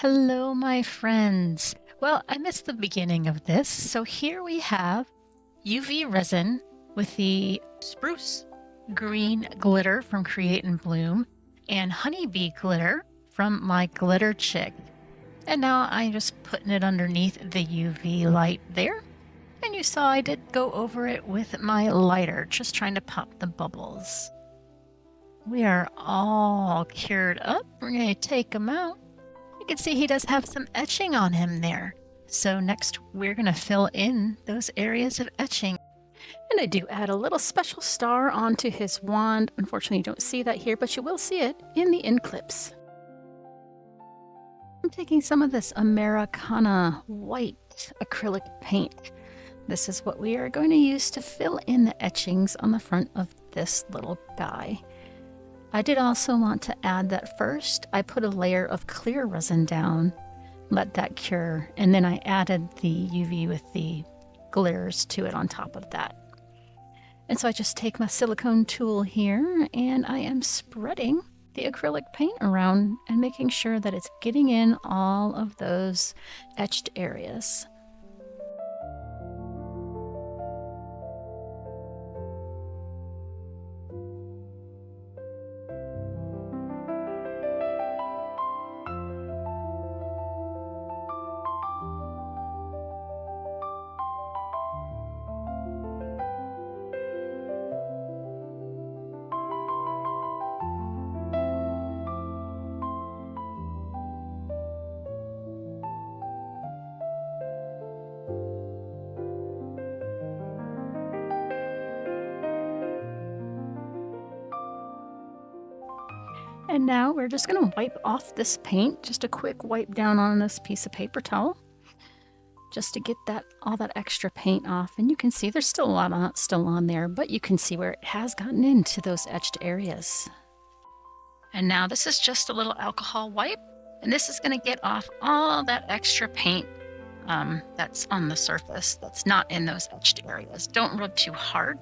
Hello, my friends. Well, I missed the beginning of this, so here we have UV resin with the spruce green glitter from Create and Bloom and honeybee glitter from my glitter chick. And now I'm just putting it underneath the UV light there. And you saw I did go over it with my lighter, just trying to pop the bubbles. We are all cured up. We're going to take them out. You can see he does have some etching on him there. So next we're going to fill in those areas of etching. And I do add a little special star onto his wand. Unfortunately, you don't see that here, but you will see it in the end clips. I'm taking some of this Americana white acrylic paint. This is what we are going to use to fill in the etchings on the front of this little guy. I did also want to add that first I put a layer of clear resin down, let that cure, and then I added the UV with the glitters to it on top of that. And so I just take my silicone tool here and I am spreading the acrylic paint around and making sure that it's getting in all of those etched areas. And now we're just going to wipe off this paint, just a quick wipe down on this piece of paper towel, just to get all that extra paint off. And you can see there's still a lot still on there, but you can see where it has gotten into those etched areas. And now this is just a little alcohol wipe, and this is going to get off all that extra paint that's on the surface that's not in those etched areas. Don't rub too hard,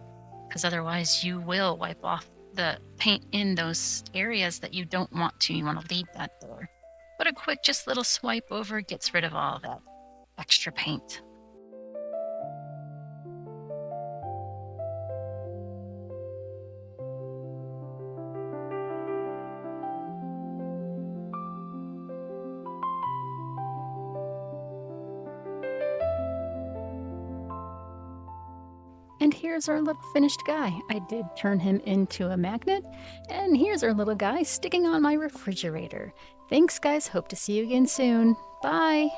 because otherwise you will wipe off the paint in those areas that you don't want to. You want to leave that there. But a quick just little swipe over gets rid of all that extra paint. And here's our little finished guy. I did turn him into a magnet. And here's our little guy sticking on my refrigerator. Thanks, guys. Hope to see you again soon. Bye.